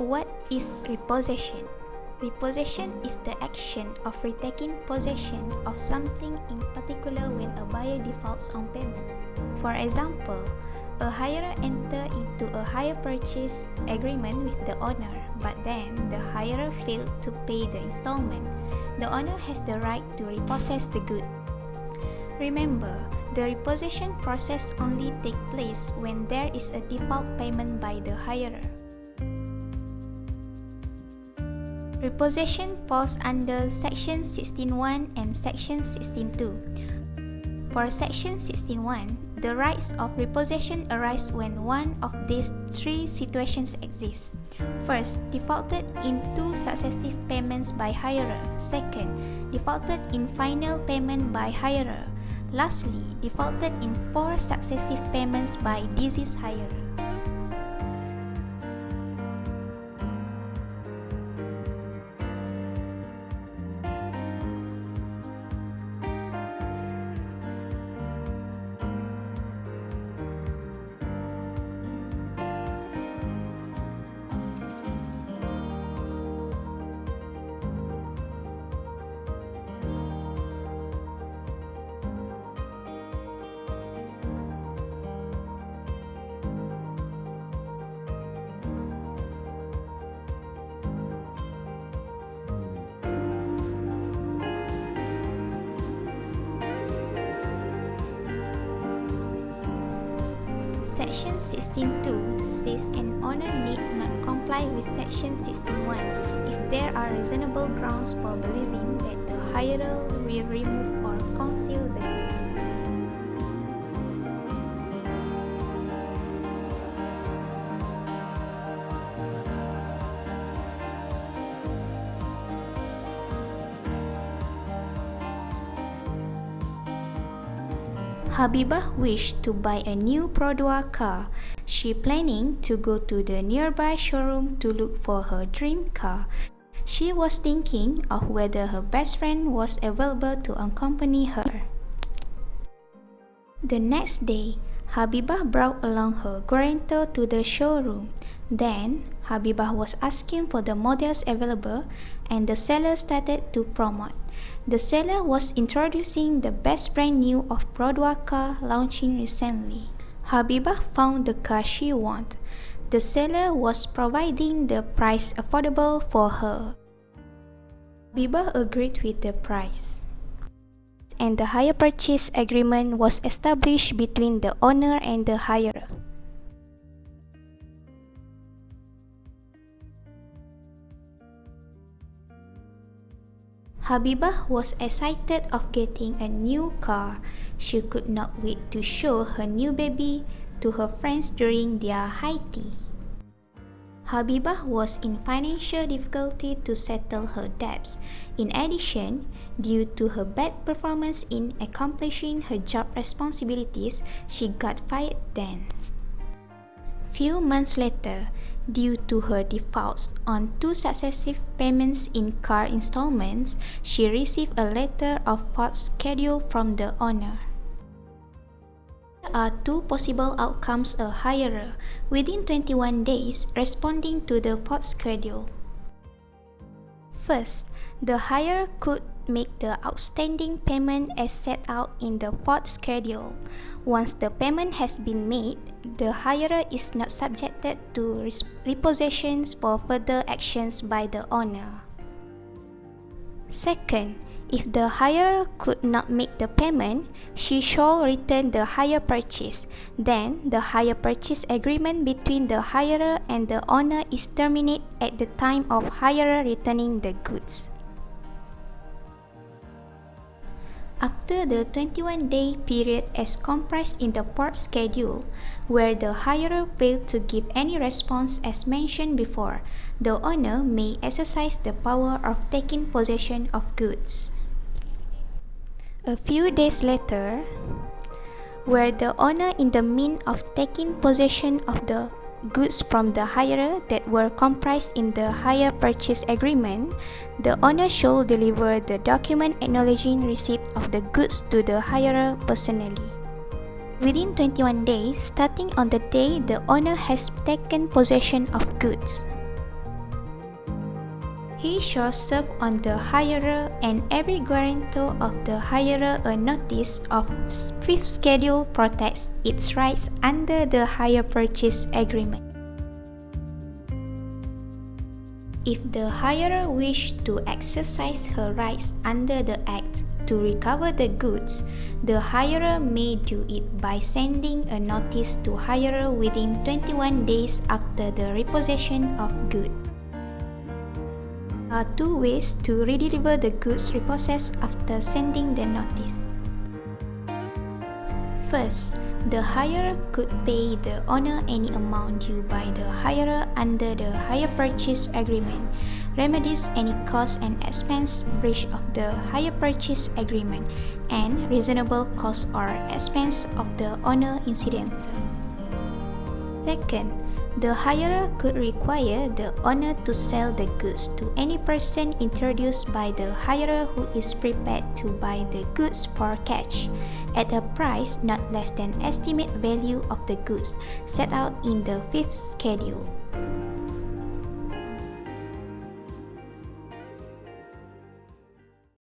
What is repossession? Repossession is the action of retaking possession of something, in particular when a buyer defaults on payment. For example, a hirer enters into a hire purchase agreement with the owner, but then the hirer failed to pay the installment. The owner has the right to repossess the good. Remember, the repossession process only takes place when there is a default payment by the hirer. Repossession falls under Section 16.1 and Section 16.2. For Section 16.1, the rights of repossession arise when one of these three situations exists. First, defaulted in 2 successive payments by hirer. Second, defaulted in final payment by hirer. Lastly, defaulted in 4 successive payments by deceased hirer. Section 16.2 says an owner need not comply with Section 16.1 if there are reasonable grounds for believing that the hirer will remove or conceal the goods. Habibah wished to buy a new Produa car. She planning to go to the nearby showroom to look for her dream car. She was thinking of whether her best friend was available to accompany her. The next day, Habibah brought along her guarantor to the showroom. Then, Habibah was asking for the models available, and the seller started to promote. The seller was introducing the best brand new of Produa car launching recently. Habibah found the car she wanted. The seller was providing the price affordable for her. Habibah agreed with the price, and the hire purchase agreement was established between the owner and the hirer. Habibah was excited of getting a new car. She could not wait to show her new baby to her friends during their high tea. Habibah was in financial difficulty to settle her debts. In addition, due to her bad performance in accomplishing her job responsibilities, she got fired then. Few months later, due to her defaults on 2 successive payments in car installments, she received a letter of fault schedule from the owner. There are 2 possible outcomes a hirer, within 21 days, responding to the fault schedule. First, the hirer could make the outstanding payment as set out in the fault schedule. Once the payment has been made, the hirer is not subjected to repossessions for further actions by the owner. Second, if the hirer could not make the payment, she shall return the hire purchase. Then, the hire purchase agreement between the hirer and the owner is terminated at the time of hirer returning the goods. After the 21-day period as comprised in the fault schedule, where the hirer failed to give any response as mentioned before, the owner may exercise the power of taking possession of goods. A few days later, where the owner in the mean of taking possession of the goods from the hirer that were comprised in the hire purchase agreement, the owner shall deliver the document acknowledging receipt of the goods to the hirer personally. Within 21 days, starting on the day the owner has taken possession of goods. He shall serve on the hirer and every guarantor of the hirer a notice of fifth schedule protects its rights under the hire purchase agreement. If the hirer wish to exercise her rights under the Act to recover the goods, the hirer may do it by sending a notice to hirer within 21 days after the repossession of goods. There are two ways to redeliver the goods repossessed after sending the notice. First, the hirer could pay the owner any amount due by the hirer under the hire purchase agreement, remedies any cost and expense breach of the hire purchase agreement, and reasonable cost or expense of the owner incidental. Second, the hirer could require the owner to sell the goods to any person introduced by the hirer who is prepared to buy the goods for cash at a price not less than estimate value of the goods set out in the fifth schedule.